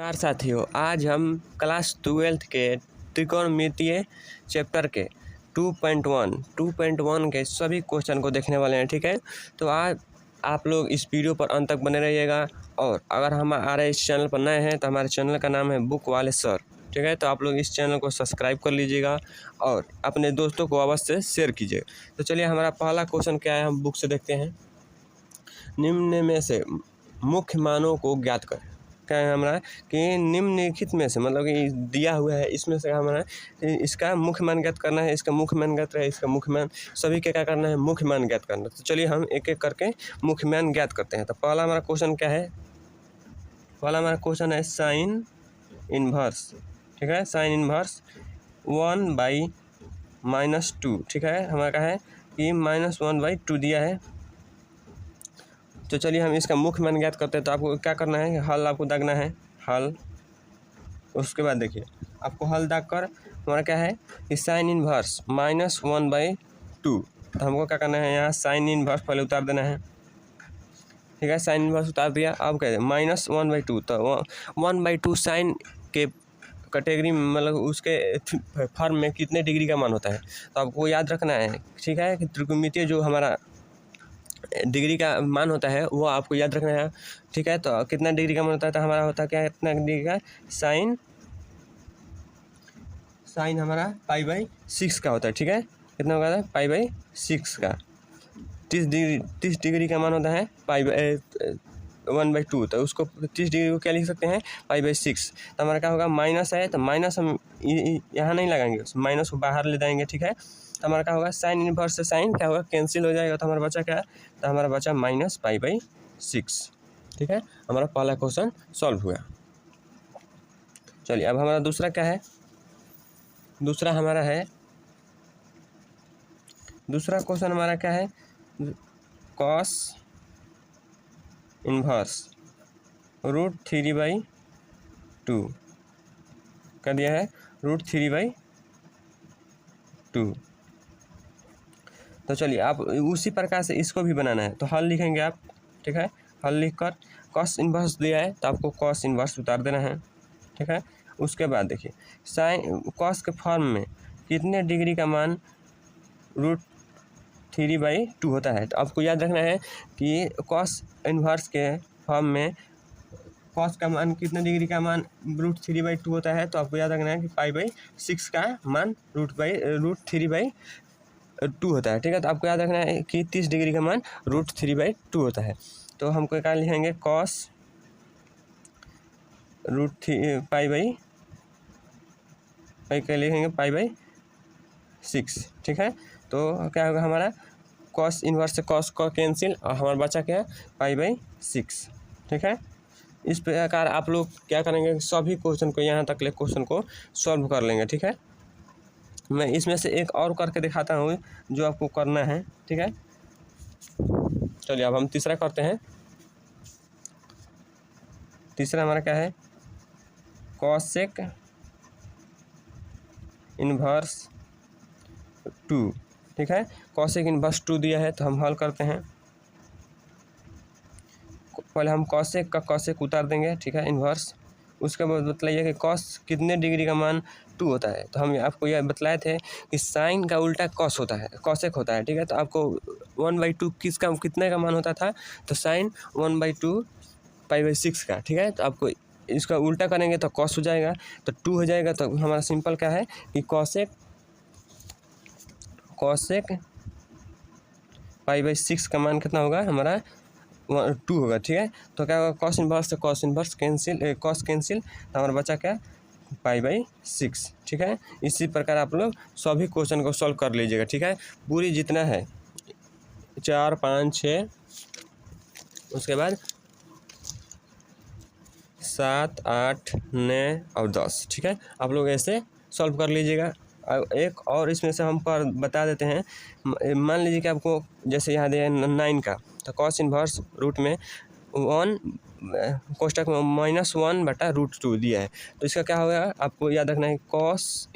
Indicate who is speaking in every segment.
Speaker 1: नमस्कार साथियों, आज हम क्लास 12th के त्रिकोणमितीय चैप्टर के 2.1 के सभी क्वेश्चन को देखने वाले हैं। ठीक है, तो आज आप लोग इस वीडियो पर अंत तक बने रहिएगा। और अगर हमारे इस चैनल पर नए हैं तो हमारे चैनल का नाम है बुक वाले सर। ठीक है, तो आप लोग इस चैनल को सब्सक्राइब कर लीजिएगा और अपने दोस्तों को अवश्य शेयर कीजिए। तो चलिए, हमारा पहला क्वेश्चन क्या है, हम बुक से देखते हैं। निम्न में से मुख्य मानों को ज्ञात करें। क्या है हमारा कि निम्नलिखित में से, मतलब कि दिया हुआ है, इसमें से हमारा इसका मुख्य मान ज्ञात करना है, इसका मुख्य मान ज्ञात है, इसका मुख्य मान, सभी के क्या करना है, मुख्य मान ज्ञात करना है। तो चलिए हम एक एक करके मुख्य मान ज्ञात करते हैं। तो पहला हमारा क्वेश्चन क्या है, पहला हमारा क्वेश्चन है साइन इनवर्स। ठीक है, साइन इनवर्स 1/-2। ठीक है, हमारा क्या है कि -1/2 दिया है। तो चलिए हम इसका मुख्य मान ज्ञात करते हैं। तो आपको क्या करना है, हल आपको दागना है, हल। उसके बाद देखिए, आपको हल दाग कर हमारा क्या है कि साइन इनवर्स -1/2। तो हमको क्या करना है, यहाँ साइन इनवर्स पहले उतार देना है। ठीक है, साइन इनवर्स उतार दिया। अब क्या है -1/2, तो 1/2 साइन के कैटेगरी में, मतलब उसके फॉर्म में कितने डिग्री का मान होता है, तो आपको याद रखना है। ठीक है, कि त्रिकोणमितीय जो हमारा डिग्री का मान होता है वो आपको याद रखना है। ठीक है, तो कितना डिग्री का मान होता है, तो हमारा होता है क्या, कितना डिग्री का, साइन हमारा π/6 का होता है। ठीक है, कितना होगा, π/6 का 30 डिग्री का मान होता है 1/2। तो उसको 30 डिग्री को क्या लिख सकते हैं, π/6। तो हमारा क्या होगा, माइनस है, तो माइनस हम यहाँ नहीं लगाएंगे, माइनस को बाहर ले जाएंगे। ठीक है, तो हमारा क्या होगा, साइन इनवर्स से साइन क्या होगा, कैंसिल हो जाएगा। तो हमारा बचा क्या है, तो हमारा बचा -π/6। ठीक है, हमारा पहला क्वेश्चन सॉल्व हुआ। चलिए, अब हमारा दूसरा क्या है, दूसरा हमारा है, दूसरा क्वेश्चन हमारा क्या है, कॉस इनवर्स √3/2 का दिया है, √3/2। तो चलिए, आप उसी प्रकार से इसको भी बनाना है, तो हल लिखेंगे आप। ठीक है, हल लिखकर कॉस इनवर्स दिया है तो आपको कॉस इनवर्स उतार देना है। ठीक है, उसके बाद देखिए, साइन कॉस के फॉर्म में कितने डिग्री का मान √3/2 होता है। तो आपको याद रखना है कि कॉस इनवर्स के फॉर्म में कॉस का मान कितने डिग्री का मान √3/2 होता है। तो आपको याद रखना है कि π/6 का मान √3/2 होता है। ठीक है, तो आपको याद रखना है कि 30 डिग्री का मान √3/2 होता है। तो हमको क्या लिखेंगे, कॉस π/6 लिखेंगे, π/6। ठीक है, तो क्या होगा हमारा, कॉस इनवर्स से कॉस का कैंसिल, और हमारा बचा क्या, π/6। ठीक है, इस प्रकार आप लोग क्या करेंगे, सभी क्वेश्चन को, यहाँ तक ले क्वेश्चन को सॉल्व कर लेंगे। ठीक है, मैं इसमें से एक और करके दिखाता हूँ जो आपको करना है। ठीक है, चलिए अब हम तीसरा करते हैं। तीसरा हमारा क्या है, कॉसेक इनवर्स 2। ठीक है, कॉसेक इनवर्स 2 दिया है, तो हम हल करते हैं। पहले हम कॉसेक का कॉसेक उतार देंगे। ठीक है, इनवर्स। उसके बाद बतलाइए कि कॉस कितने डिग्री का मान 2 होता है। तो हम आपको यह बतलाए थे कि साइन का उल्टा कॉस होता है, कॉसेक होता है। ठीक है, तो आपको 1/2 किसका, कितने का मान होता था, तो साइन 1/2 π/6 का। ठीक है, तो आपको इसका उल्टा करेंगे तो कॉस हो जाएगा, तो 2 हो जाएगा। तो हमारा सिंपल क्या है कि कॉसेक π/6 का मान कितना होगा, हमारा 2 होगा। ठीक है, तो क्या होगा, कॉस इनवर्स से cos inverse cancel, cos cancel, तो हमारा बचा क्या, π/6। ठीक है, इसी प्रकार आप लोग सभी क्वेश्चन को सॉल्व कर लीजिएगा। ठीक है, पूरी जितना है 4, 5, 6, उसके बाद 7, 8, 9 और 10। ठीक है, आप लोग ऐसे सॉल्व कर लीजिएगा। एक और इसमें से हम पर बता देते हैं। मान लीजिए कि आपको जैसे यहाँ दिया है 9 का, तो कॉस इनवर्स रूट में 1 कोष्टक में -1/√2 दिया है। तो इसका क्या होगा, आपको याद रखना है, कॉस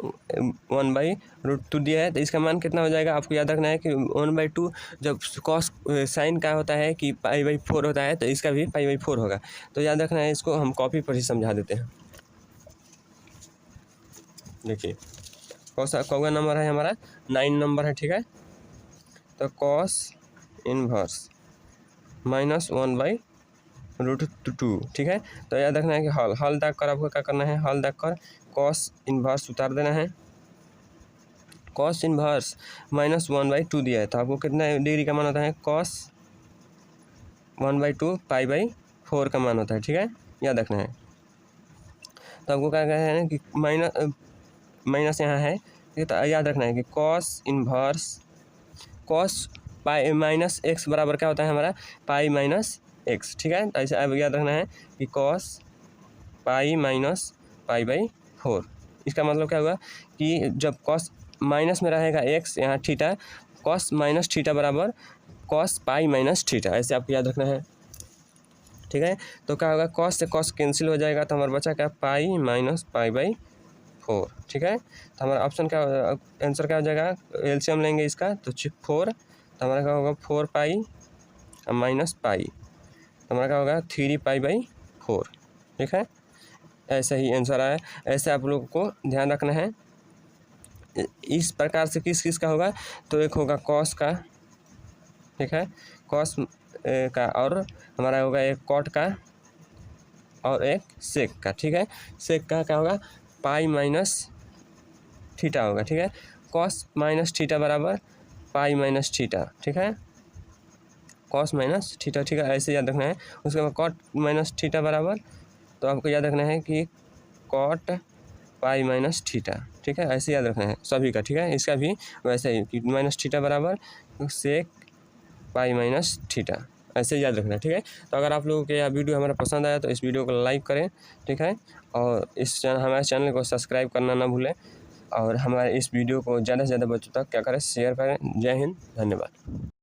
Speaker 1: 1/√2 दिया है, तो इसका मान कितना हो जाएगा आपको याद रखना है कि 1/2 जब कॉस साइन का होता है कि π/4 होता है, तो इसका भी π/4 होगा। तो याद रखना है, इसको हम कॉपी पर ही समझा देते हैं। देखिए कौन नंबर है हमारा 9 नंबर है, ठीक है। तो कॉस इनवर्स -1/√2, ठीक है। तो याद रखना है कि हल दाग कर आपको क्या करना है, हल दाग कर कॉस इनवर्स उतार देना है। कॉस इनवर्स -1/2 दिया है, तो आपको कितना डिग्री का मान होता है, कॉस 1/2 π/4 का मान होता है, ठीक है, याद रखना है। तो आपको क्या कहना है कि माइनस यहाँ है, तो याद रखना है कि cos inverse cos pi minus x बराबर क्या होता है हमारा, π-x, ठीक है। तो ऐसे अब याद रखना है कि कॉस π-π/4, इसका मतलब क्या हुआ कि जब कॉस माइनस में रहेगा x यहाँ थीटा, कॉस माइनस थीटा बराबर कॉस π-थीटा, ऐसे आपको याद रखना है, ठीक है। तो क्या होगा, कॉस से कॉस कैंसिल हो जाएगा, तो हमारा बचा क्या, π-π/4, ठीक है। तो हमारा ऑप्शन क्या आंसर क्या हो जाएगा, एलसीएम लेंगे इसका तो 4, तो हमारा क्या होगा 4π माइनस पाई, तो हमारा क्या होगा 3π/4, ठीक है। ऐसा ही आंसर आया। ऐसे आप लोगों को ध्यान रखना है। इस प्रकार से किस किस का होगा, तो एक होगा कॉस का, ठीक है, कॉस का, और हमारा होगा एक कॉट का और एक सेक का, ठीक है। सेक का क्या होगा, π-थीटा होगा, ठीक है। कॉस माइनस थीटा बराबर π-थीटा, ठीक है, कॉस माइनस थीटा, ठीक है, ऐसे याद रखना है। उसके बाद कॉट माइनस थीटा बराबर, तो आपको याद रखना है कि कॉट π-थीटा, ठीक है, ऐसे याद रखना है सभी का, ठीक है। इसका भी वैसे ही कि माइनस थीटा बराबर सेक π-थीटा, ऐसे याद रखना है, ठीक है। तो अगर आप लोगों को यह वीडियो हमारा पसंद आया तो इस वीडियो को लाइक करें, ठीक है, और हमारे चैनल को सब्सक्राइब करना ना भूलें, और हमारे इस वीडियो को ज़्यादा से ज़्यादा बच्चों तक क्या करें, शेयर करें। जय हिंद, धन्यवाद।